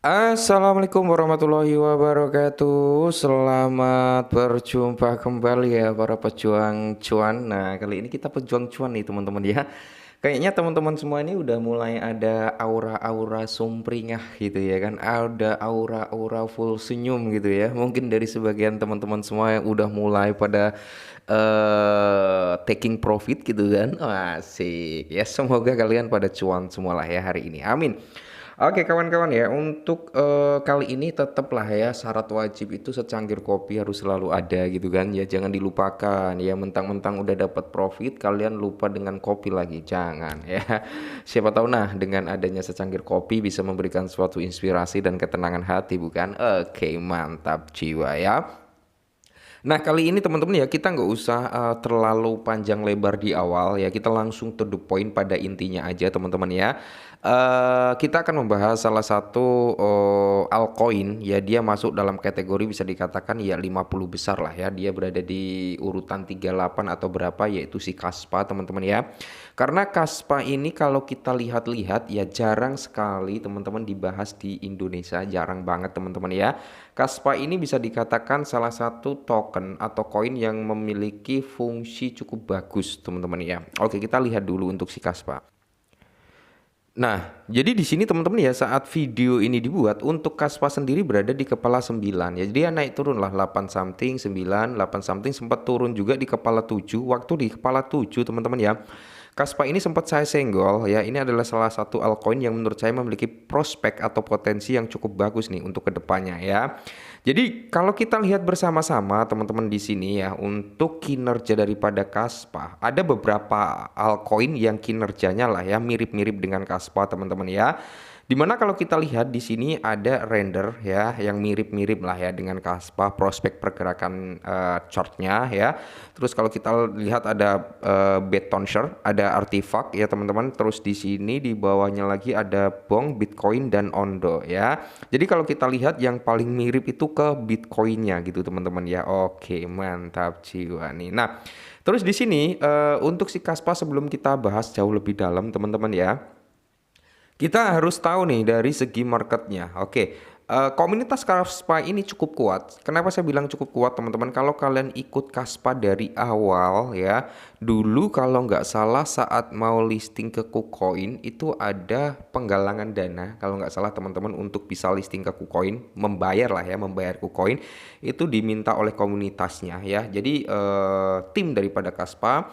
Assalamualaikum warahmatullahi wabarakatuh. Selamat berjumpa kembali ya para pejuang cuan. Nah, kali ini kita pejuang cuan nih teman-teman ya. Kayaknya teman-teman semua ini udah mulai ada aura-aura sumringah gitu ya kan. Ada aura-aura full senyum gitu ya. Mungkin dari sebagian teman-teman semua yang udah mulai pada taking profit gitu kan. Wah, asik. Ya semoga kalian pada cuan semualah ya hari ini. Amin. Oke kawan-kawan ya, untuk kali ini tetaplah ya syarat wajib itu secangkir kopi harus selalu ada gitu kan ya, jangan dilupakan ya, mentang-mentang udah dapat profit kalian lupa dengan kopi lagi, jangan ya. Siapa tahu nah dengan adanya secangkir kopi bisa memberikan suatu inspirasi dan ketenangan hati bukan? Oke mantap jiwa ya. Nah, kali ini teman-teman ya kita nggak usah terlalu panjang lebar di awal ya. Kita langsung to the point pada intinya aja teman-teman ya. Kita akan membahas salah satu altcoin ya, dia masuk dalam kategori bisa dikatakan ya 50 besar lah ya. Dia berada di urutan 38 atau berapa, yaitu si Kaspa teman-teman ya. Karena Kaspa ini kalau kita lihat-lihat ya jarang sekali teman-teman dibahas di Indonesia, jarang banget teman-teman ya. Kaspa ini bisa dikatakan salah satu token atau koin yang memiliki fungsi cukup bagus, teman-teman ya. Oke, kita lihat dulu untuk si Kaspa. Nah, jadi di sini teman-teman ya saat video ini dibuat untuk Kaspa sendiri berada di kepala 9 ya. Jadi dia naik turun lah 8 something, 9, 8 something, sempat turun juga di kepala 7. Waktu di kepala 7 teman-teman ya. Kaspa ini sempat saya senggol ya. Ini adalah salah satu altcoin yang menurut saya memiliki prospek atau potensi yang cukup bagus nih untuk kedepannya ya. Jadi kalau kita lihat bersama-sama teman-teman di sini ya, untuk kinerja daripada Kaspa, ada beberapa altcoin yang kinerjanya lah ya mirip-mirip dengan Kaspa teman-teman ya. Dimana kalau kita lihat di sini ada render ya yang mirip-mirip lah ya dengan Kaspa, prospek pergerakan chartnya ya. Terus kalau kita lihat ada Betonsher, ada Artifact ya teman-teman. Terus di sini di bawahnya lagi ada Bong, Bitcoin dan Ondo ya. Jadi kalau kita lihat yang paling mirip itu ke Bitcoinnya gitu teman-teman ya. Oke, mantap jiwa nih. Nah, terus di sini untuk si Kaspa sebelum kita bahas jauh lebih dalam teman-teman ya. Kita harus tahu nih dari segi marketnya. Oke, komunitas Kaspa ini cukup kuat. Kenapa saya bilang cukup kuat teman-teman? Kalau kalian ikut Kaspa dari awal ya, dulu kalau nggak salah saat mau listing ke KuCoin itu ada penggalangan dana. Kalau nggak salah teman-teman untuk bisa listing ke KuCoin, membayar lah ya, membayar KuCoin itu diminta oleh komunitasnya ya. Jadi tim daripada Kaspa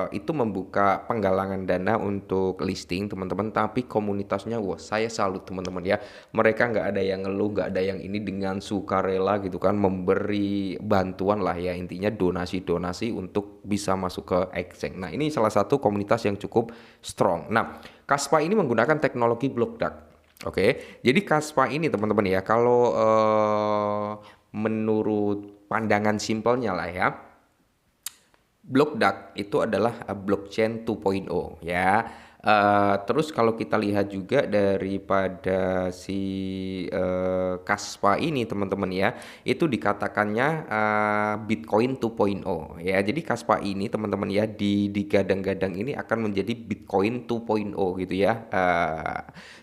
itu membuka penggalangan dana untuk listing teman-teman, tapi komunitasnya wah saya salut teman-teman ya, mereka nggak ada yang ngeluh, nggak ada yang ini, dengan sukarela gitu kan memberi bantuan lah ya, intinya donasi-donasi untuk bisa masuk ke exchange. Nah ini salah satu komunitas yang cukup strong. Nah Kaspa ini menggunakan teknologi block dark. Oke, jadi Kaspa ini teman-teman ya kalau menurut pandangan simpelnya lah ya, Blockdact itu adalah blockchain 2.0 ya. Terus kalau kita lihat juga daripada si Kaspa ini teman-teman ya, itu dikatakannya Bitcoin 2.0 ya. Jadi Kaspa ini teman-teman ya digadang-gadang ini akan menjadi Bitcoin 2.0 gitu ya.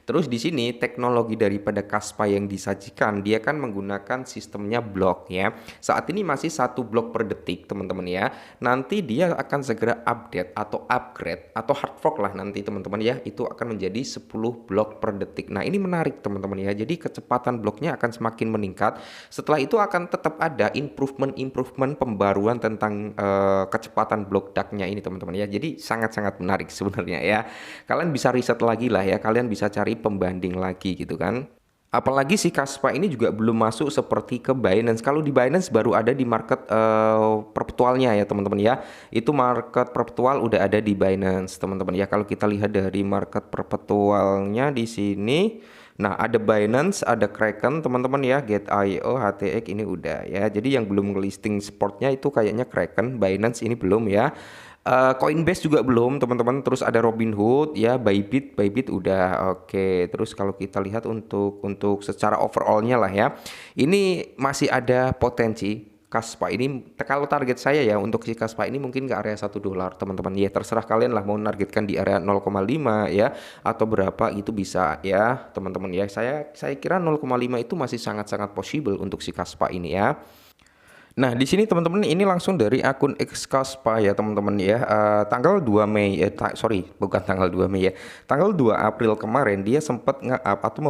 Terus di sini teknologi daripada Kaspa yang disajikan dia kan menggunakan sistemnya blok ya. Saat ini masih 1 blok per detik teman-teman ya. Nanti dia akan segera update atau upgrade atau hard fork lah nanti teman-teman ya, itu akan menjadi 10 blok per detik. Nah ini menarik teman-teman ya, jadi kecepatan bloknya akan semakin meningkat. Setelah itu akan tetap ada improvement pembaruan tentang kecepatan blok DAC-nya ini teman-teman ya. Jadi sangat-sangat menarik sebenarnya ya. Kalian bisa riset lagi lah ya, kalian bisa cari pembanding lagi gitu kan. Apalagi si Kaspa ini juga belum masuk seperti ke Binance. Kalau di Binance baru ada di market perpetualnya ya teman-teman ya. Itu market perpetual udah ada di Binance teman-teman ya. Kalau kita lihat dari market perpetualnya di sini, nah ada Binance, ada Kraken teman-teman ya, Get.io, HTX ini udah ya. Jadi yang belum listing sportnya itu kayaknya Kraken, Binance ini belum ya. Coinbase juga belum teman-teman. Terus ada Robinhood ya, Bybit udah. Oke, terus kalau kita lihat untuk secara overallnya lah ya, ini masih ada potensi Kaspa ini, kalau target saya ya untuk si Kaspa ini mungkin ke area $1 teman-teman ya, terserah kalian lah mau nargetkan di area 0,5 ya atau berapa itu bisa ya teman-teman ya. Saya kira 0,5 itu masih sangat-sangat possible untuk si Kaspa ini ya. Nah, di sini teman-teman ini langsung dari akun X Kaspa ya teman-teman ya. Tanggal 2 Mei sorry, bukan tanggal 2 Mei ya. Tanggal 2 April kemarin dia sempat nge-up atau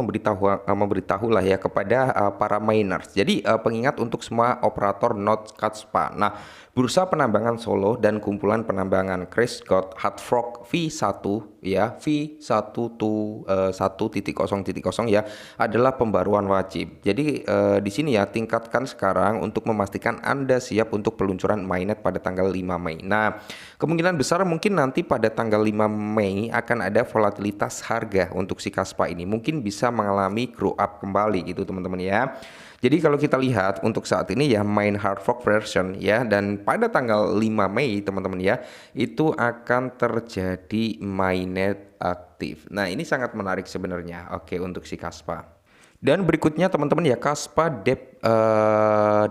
memberitahu lah ya kepada para miners. Jadi pengingat untuk semua operator node Kaspa. Nah, Bursa Penambangan Solo dan kumpulan penambangan Crash God Hard Fork V1 ya, V1 tuh 1.0.0 ya adalah pembaruan wajib. Jadi di sini ya tingkatkan sekarang untuk memastikan Anda siap untuk peluncuran mainnet pada tanggal 5 Mei. Nah, kemungkinan besar mungkin nanti pada tanggal 5 Mei akan ada volatilitas harga untuk si Kaspa ini. Mungkin bisa mengalami grow up kembali gitu teman-teman ya. Jadi kalau kita lihat untuk saat ini ya main hard fork version ya, dan pada tanggal 5 Mei teman-teman ya itu akan terjadi mainnet aktif. Nah, ini sangat menarik sebenarnya. Oke, untuk si Kaspa. Dan berikutnya teman-teman ya Kaspa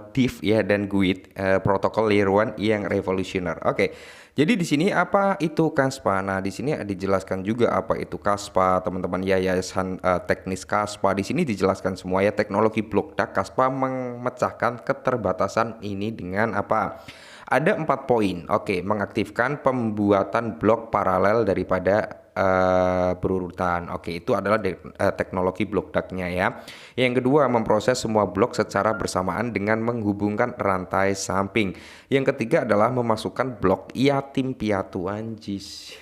Div ya dan GUID protokol layer 1 yang revolusioner. Oke. Jadi di sini apa itu Kaspa? Nah, di sini dijelaskan juga apa itu Kaspa, teman-teman ya, yayasan teknis Kaspa. Di sini dijelaskan semua ya, teknologi blok dark Kaspa memecahkan keterbatasan ini dengan apa? Ada 4 poin. Oke, mengaktifkan pembuatan blok paralel daripada berurutan. Oke, itu adalah teknologi blok darknya ya. Yang kedua, memproses semua blok secara bersamaan dengan menghubungkan rantai samping. Yang ketiga adalah memasukkan blok yatim piatu, anjis.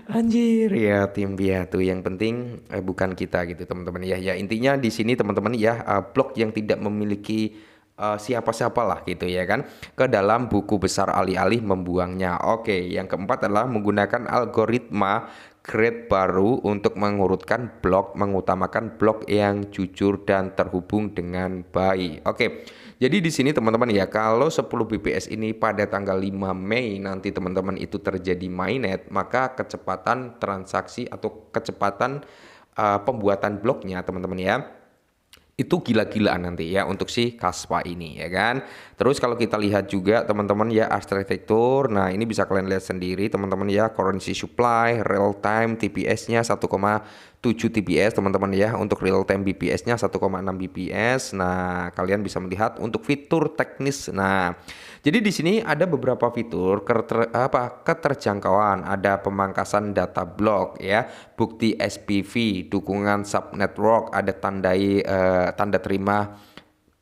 Anjir ya, tim piatu. Yang penting bukan kita gitu teman-teman ya. Ya intinya di sini teman-teman ya, blok yang tidak memiliki siapa-siapa lah gitu ya kan, ke dalam buku besar alih-alih membuangnya. Oke, yang keempat adalah menggunakan algoritma grade baru untuk mengurutkan blok, mengutamakan blok yang jujur dan terhubung dengan baik. Oke, jadi di sini teman-teman ya, kalau 10 BPS ini pada tanggal 5 Mei nanti teman-teman itu terjadi mainnet, maka kecepatan transaksi atau kecepatan pembuatan bloknya teman-teman ya itu gila-gilaan nanti ya untuk si Kaspa ini ya kan. Terus kalau kita lihat juga teman-teman ya arsitektur, nah ini bisa kalian lihat sendiri teman-teman ya, currency supply, real time TPS-nya 1,7 TPS teman-teman ya, untuk real time BPS-nya 1,6 BPS. Nah, kalian bisa melihat untuk fitur teknis. Nah, jadi di sini ada beberapa fitur keterjangkauan, ada pemangkasan data blok ya, bukti SPV, dukungan subnetwork, ada tanda terima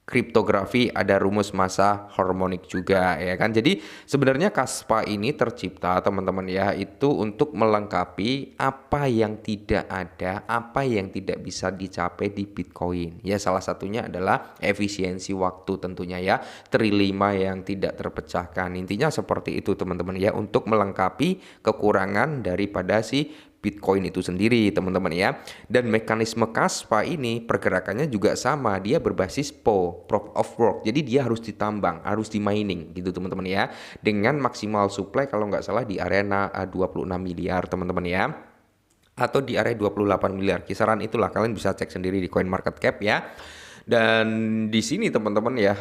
kriptografi, ada rumus massa harmonik juga ya kan. Jadi sebenarnya Kaspa ini tercipta teman-teman ya itu untuk melengkapi apa yang tidak ada, apa yang tidak bisa dicapai di Bitcoin. Ya salah satunya adalah efisiensi waktu tentunya ya, trilima yang tidak terpecahkan. Intinya seperti itu teman-teman ya, untuk melengkapi kekurangan daripada si Bitcoin itu sendiri teman-teman ya. Dan mekanisme Kaspa ini pergerakannya juga sama, dia berbasis Proof of Work. Jadi dia harus ditambang, harus di mining gitu teman-teman ya, dengan maksimal supply kalau nggak salah di area 26 miliar teman-teman ya, atau di area 28 miliar kisaran itulah, kalian bisa cek sendiri di CoinMarketCap ya. Dan di sini teman-teman ya,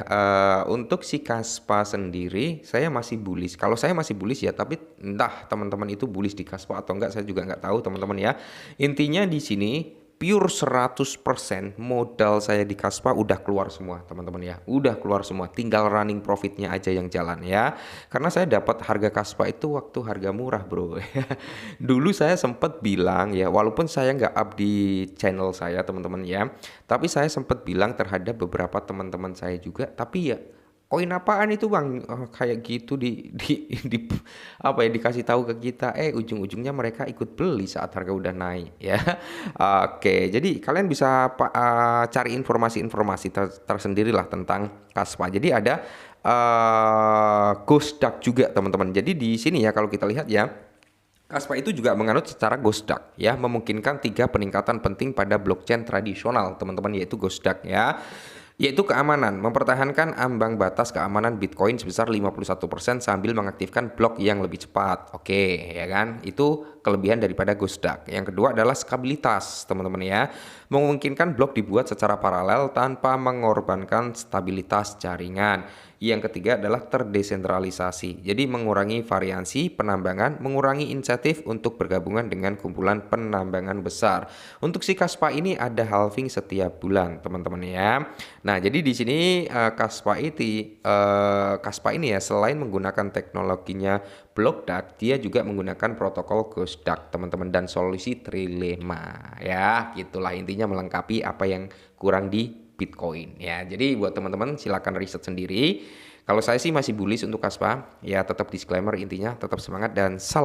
untuk si Kaspa sendiri saya masih bullish. Kalau saya masih bullish ya, tapi entah teman-teman itu bullish di Kaspa atau enggak saya juga nggak tahu teman-teman ya. Intinya di sini pure 100% modal saya di Kaspa udah keluar semua teman-teman ya, udah keluar semua, tinggal running profitnya aja yang jalan ya. Karena saya dapat harga Kaspa itu waktu harga murah bro. Dulu saya sempat bilang ya, walaupun saya nggak up di channel saya teman-teman ya, tapi saya sempat bilang terhadap beberapa teman-teman saya juga, tapi ya koin apaan itu bang, kayak gitu di apa ya, dikasih tahu ke kita, ujung-ujungnya mereka ikut beli saat harga udah naik ya. Oke, jadi kalian bisa cari informasi-informasi tersendiri lah tentang Kaspa. Jadi ada Ghost Duck juga teman-teman. Jadi di sini ya kalau kita lihat ya, Kaspa itu juga menganut secara Ghost Duck ya, memungkinkan 3 peningkatan penting pada blockchain tradisional teman-teman, yaitu Ghost Duck ya. Yaitu keamanan, mempertahankan ambang batas keamanan Bitcoin sebesar 51% sambil mengaktifkan blok yang lebih cepat. Oke, ya kan? Itu kelebihan daripada Ghost Duck. Yang kedua adalah stabilitas, teman-teman ya. Memungkinkan blok dibuat secara paralel tanpa mengorbankan stabilitas jaringan. Yang ketiga adalah terdesentralisasi. Jadi mengurangi variansi penambangan, mengurangi insentif untuk bergabungan dengan kumpulan penambangan besar. Untuk si Kaspa ini ada halving setiap bulan, teman-teman ya. Nah, jadi di sini Kaspa ini ya selain menggunakan teknologinya Block Duck, dia juga menggunakan protokol Ghost Duck, teman-teman, dan solusi Trilema ya. Gitulah intinya melengkapi apa yang kurang di Bitcoin ya. Jadi buat teman-teman silakan riset sendiri. Kalau saya sih masih bullish untuk Kaspa. Ya tetap disclaimer intinya tetap semangat dan salam